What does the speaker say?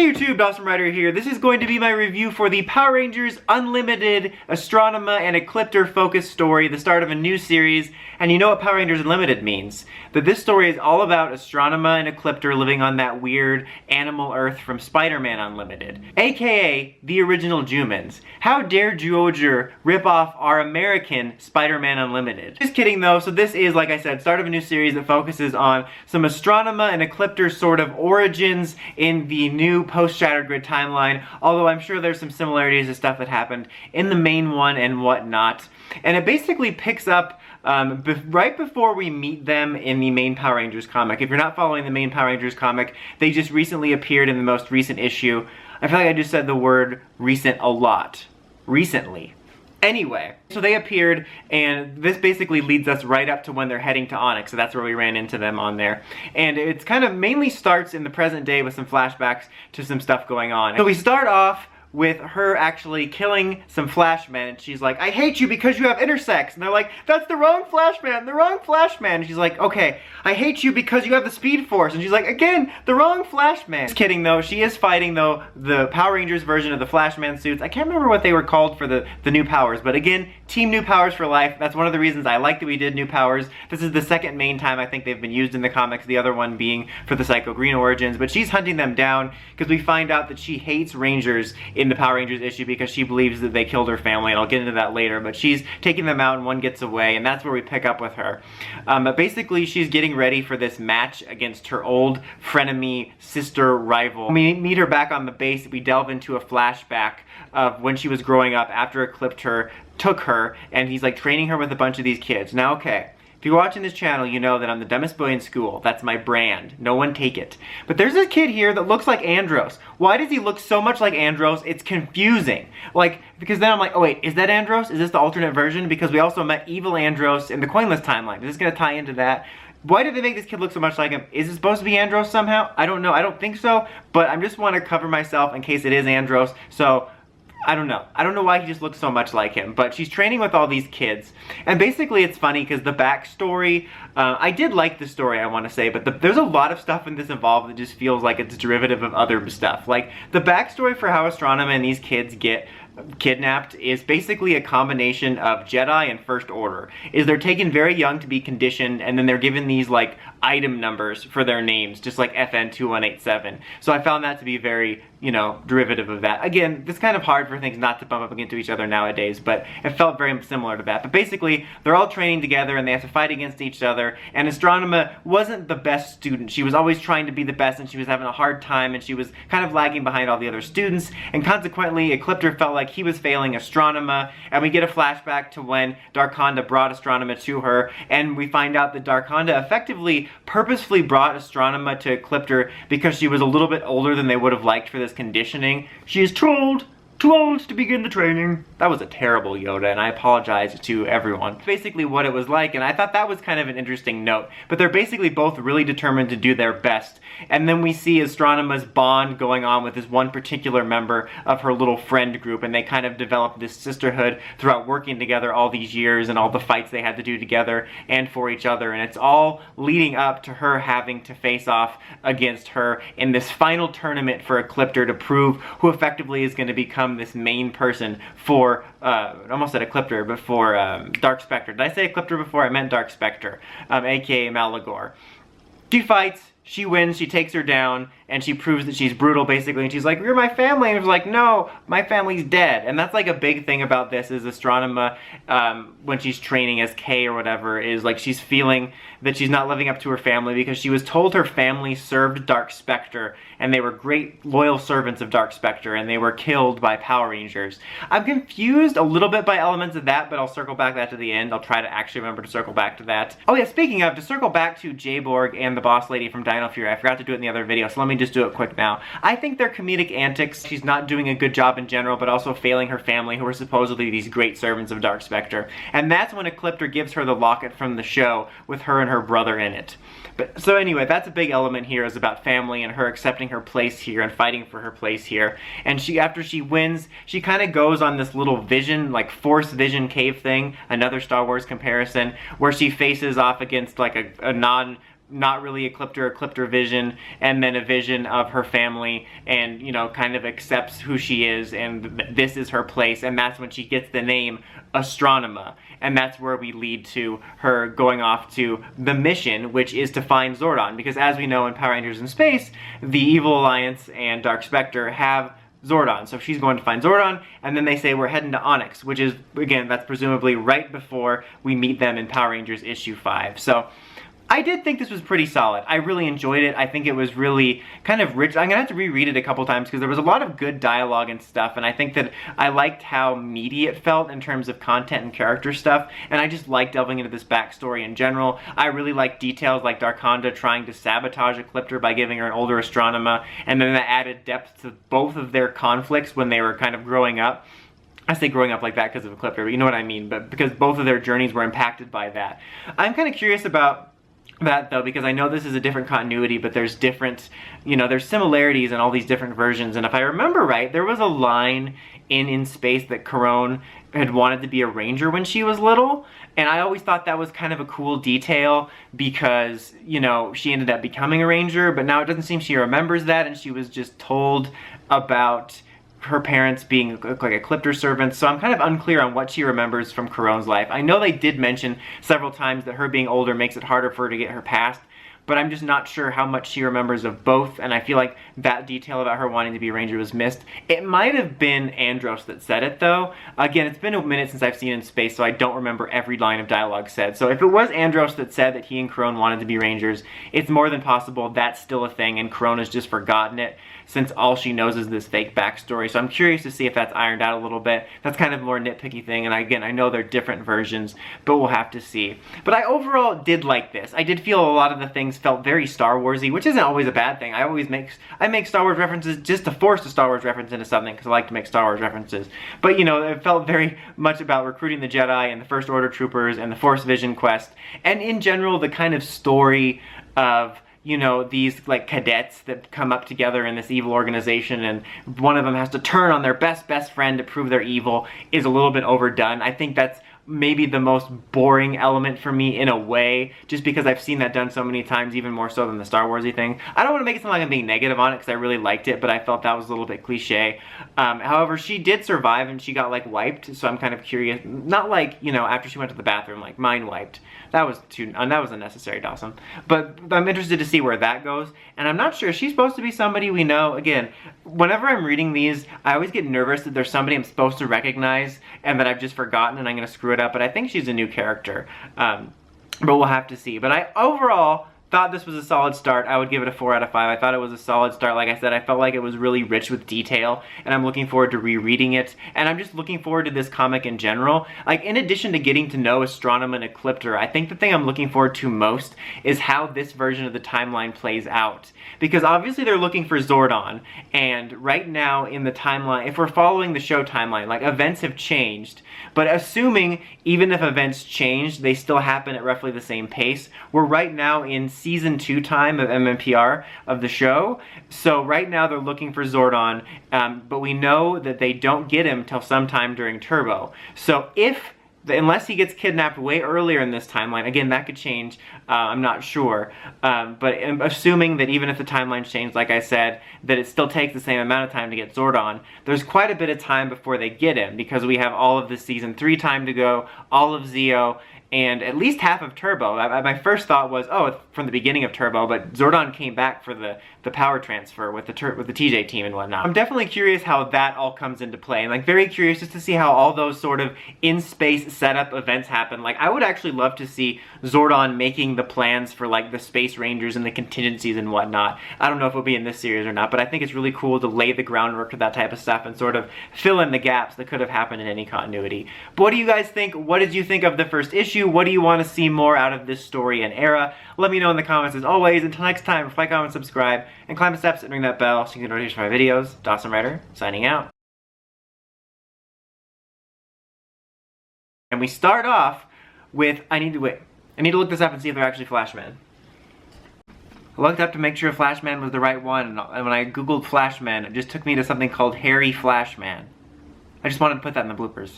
Hey YouTube, Dawson Rider here. This is going to be my review for the Power Rangers Unlimited Astronema and Ecliptor focused story, the start of a new series. And you know what Power Rangers Unlimited means. That this story is all about Astronema and Ecliptor living on that weird animal Earth from Spider-Man Unlimited. AKA the original Jumans. How dare Georgia rip off our American Spider-Man Unlimited? Just kidding though, so this is, like I said, start of a new series that focuses on some Astronema and Ecliptor sort of origins in the new post-Shattered Grid timeline, although I'm sure there's some similarities to stuff that happened in the main one and whatnot. And it basically picks up right before we meet them in the main Power Rangers comic. If you're not following the main Power Rangers comic, they just recently appeared in the most recent issue. I feel like I just said the word recent a lot. Recently. Anyway, so they appeared, and this basically leads us right up to when they're heading to Onyx, so that's where we ran into them on there. And it's kind of mainly starts in the present day with some flashbacks to some stuff going on. So we start off with her actually killing some Flashmen, and she's like, I hate you because you have intersex. And they're like, that's the wrong Flashman, the wrong Flashman. And she's like, okay, I hate you because you have the Speed Force. And she's like, again, the wrong Flashman. Just kidding though, she is fighting though the Power Rangers version of the Flashman suits. I can't remember what they were called for the new powers, but again, Team New Powers for life. That's one of the reasons I like that we did new powers. This is the second main time I think they've been used in the comics, the other one being for the Psycho Green origins. But she's hunting them down because we find out that she hates Rangers in the Power Rangers issue because she believes that they killed her family, and I'll get into that later, but she's taking them out and one gets away, and that's where we pick up with her. But basically she's getting ready for this match against her old frenemy sister rival. When we meet her back on the base, we delve into a flashback of when she was growing up after Ecliptor took her, and he's like training her with a bunch of these kids. Now okay, if you're watching this channel, you know that I'm the dumbest boy in school. That's my brand. No one take it. But there's this kid here that looks like Andros. Why does he look so much like Andros? It's confusing. Like, because then I'm like, oh wait, is that Andros? Is this the alternate version? Because we also met evil Andros in the Coinless timeline. Is this gonna tie into that? Why did they make this kid look so much like him? Is it supposed to be Andros somehow? I don't know. I don't think so. But I just want to cover myself in case it is Andros. So I don't know. I don't know why he just looks so much like him, but she's training with all these kids. And basically it's funny because the backstory, I did like the story, I want to say, but there's a lot of stuff in this involved that just feels like it's derivative of other stuff. Like, the backstory for how Astronema and these kids get kidnapped is basically a combination of Jedi and First Order. Is they're taken very young to be conditioned, and then they're given these like item numbers for their names, just like FN2187. So I found that to be very, you know, derivative of that. Again, it's kind of hard for things not to bump up against each other nowadays, but it felt very similar to that. But basically, they're all training together and they have to fight against each other, and Astronema wasn't the best student. She was always trying to be the best, and she was having a hard time, and she was kind of lagging behind all the other students, and consequently, Ecliptor felt like he was failing Astronema, and we get a flashback to when Darkonda brought Astronema to her, and we find out that Darkonda effectively purposefully brought Astronema to Ecliptor because she was a little bit older than they would have liked for this conditioning. She is too old to begin the training. That was a terrible Yoda, and I apologize to everyone. Basically what it was like, and I thought that was kind of an interesting note. But they're basically both really determined to do their best. And then we see Astronema's bond going on with this one particular member of her little friend group, and they kind of develop this sisterhood throughout working together all these years and all the fights they had to do together and for each other. And it's all leading up to her having to face off against her in this final tournament for Ecliptor to prove who effectively is going to become this main person for, I almost said Ecliptor, but for Dark Spectre. Did I say Ecliptor before? I meant Dark Spectre, aka Malagor. She fights, she wins, she takes her down, and she proves that she's brutal, basically, and she's like, you're my family, and she's like, no, my family's dead. And that's like a big thing about this, is Astronema, when she's training as K or whatever, is like she's feeling that she's not living up to her family because she was told her family served Dark Spectre, and they were great loyal servants of Dark Spectre, and they were killed by Power Rangers. I'm confused a little bit by elements of that, but I'll circle back that to the end. I'll try to actually remember to circle back to that. Oh yeah, speaking of, to circle back to J-Borg and the boss lady from Dino Fury, I forgot to do it in the other video, so let me just do it quick now. I think their comedic antics, she's not doing a good job in general, but also failing her family, who are supposedly these great servants of Dark Spectre. And that's when Ecliptor gives her the locket from the show with her and her brother in it. But so anyway, that's a big element here, is about family and her accepting her place here and fighting for her place here. And she, after she wins, she kind of goes on this little vision, like Force Vision cave thing, another Star Wars comparison, where she faces off against like a non not really Ecliptor vision, and then a vision of her family, and, you know, kind of accepts who she is, and this is her place, and that's when she gets the name Astronema, and that's where we lead to her going off to the mission, which is to find Zordon, because as we know in Power Rangers in Space, the Evil Alliance and Dark Spectre have Zordon, so she's going to find Zordon, and then they say we're heading to Onyx, which is, again, that's presumably right before we meet them in Power Rangers issue 5. So I did think this was pretty solid. I really enjoyed it. I think it was really kind of rich. I'm gonna have to reread it a couple times because there was a lot of good dialogue and stuff, and I think that I liked how meaty it felt in terms of content and character stuff, and I just liked delving into this backstory in general. I really liked details like Darkonda trying to sabotage Ecliptor by giving her an older Astronema, and then that added depth to both of their conflicts when they were kind of growing up. I say growing up like that because of Ecliptor, but you know what I mean, but because both of their journeys were impacted by that. I'm kind of curious about that though, because I know this is a different continuity, but there's different, you know, there's similarities in all these different versions, and if I remember right, there was a line in Space that Corone had wanted to be a ranger when she was little, and I always thought that was kind of a cool detail because, you know, she ended up becoming a ranger, but now it doesn't seem she remembers that, and she was just told about her parents being like Ecliptor servants, so I'm kind of unclear on what she remembers from Corone's life. I know they did mention several times that her being older makes it harder for her to get her past, but I'm just not sure how much she remembers of both, and I feel like that detail about her wanting to be a ranger was missed. It might have been Andros that said it, though. Again, it's been a minute since I've seen it in Space, so I don't remember every line of dialogue said. So if it was Andros that said that he and Corone wanted to be rangers, it's more than possible that's still a thing, and Corone has just forgotten it, since all she knows is this fake backstory. So I'm curious to see if that's ironed out a little bit. That's kind of a more nitpicky thing, and again, I know they're different versions, but we'll have to see. But I overall did like this. I did feel a lot of the things felt very Star Wars-y, which isn't always a bad thing. I make Star Wars references just to force a Star Wars reference into something, because I like to make Star Wars references. But, you know, it felt very much about recruiting the Jedi and the First Order troopers and the Force Vision quest, and in general, the kind of story of, you know, these like cadets that come up together in this evil organization, and one of them has to turn on their best friend to prove they're evil, is a little bit overdone. I think that's maybe the most boring element for me in a way, just because I've seen that done so many times, even more so than the Star Warsy thing. I don't want to make it sound like I'm being negative on it, because I really liked it, but I felt that was a little bit cliche. However, she did survive, and she got, like, wiped, so I'm kind of curious. Not like, you know, after she went to the bathroom, like, mind wiped. That was unnecessary, Dawson. But I'm interested to see where that goes, and I'm not sure. She's supposed to be somebody we know. Again, whenever I'm reading these, I always get nervous that there's somebody I'm supposed to recognize, and that I've just forgotten, and I'm going to screw it up, but I think she's a new character. But we'll have to see. But I overall thought this was a solid start. I would give it a 4 out of 5. I thought it was a solid start. Like I said, I felt like it was really rich with detail, and I'm looking forward to rereading it, and I'm just looking forward to this comic in general. Like, in addition to getting to know Astronema and Ecliptor, I think the thing I'm looking forward to most is how this version of the timeline plays out. Because obviously they're looking for Zordon, and right now in the timeline, if we're following the show timeline, like, events have changed, but assuming even if events changed, they still happen at roughly the same pace, we're right now in season 2 time of MMPR of the show. So right now they're looking for Zordon, but we know that they don't get him till sometime during Turbo. So unless he gets kidnapped way earlier in this timeline, again, that could change, I'm not sure, but assuming that even if the timeline's changed, like I said, that it still takes the same amount of time to get Zordon, there's quite a bit of time before they get him, because we have all of the season 3 time to go, all of Zeo, and at least half of Turbo. My first thought was, oh, it's from the beginning of Turbo, but Zordon came back for the power transfer with the TJ team and whatnot. I'm definitely curious how that all comes into play, and like very curious just to see how all those sort of in-space setup events happen. Like, I would actually love to see Zordon making the plans for like the Space Rangers and the contingencies and whatnot. I don't know if it'll be in this series or not, but I think it's really cool to lay the groundwork for that type of stuff and sort of fill in the gaps that could have happened in any continuity. But what do you guys think? What did you think of the first issue? What do you want to see more out of this story and era? Let me know in the comments as always. Until next time, like, comment, subscribe, and climb the steps and ring that bell so you can get notifications for my videos. Dawson Ryder, signing out. And we start off with, I need to look this up and see if they're actually Flashmen. I looked up to make sure Flashman was the right one, and when I googled Flashman, it just took me to something called Hairy Flashman. I just wanted to put that in the bloopers.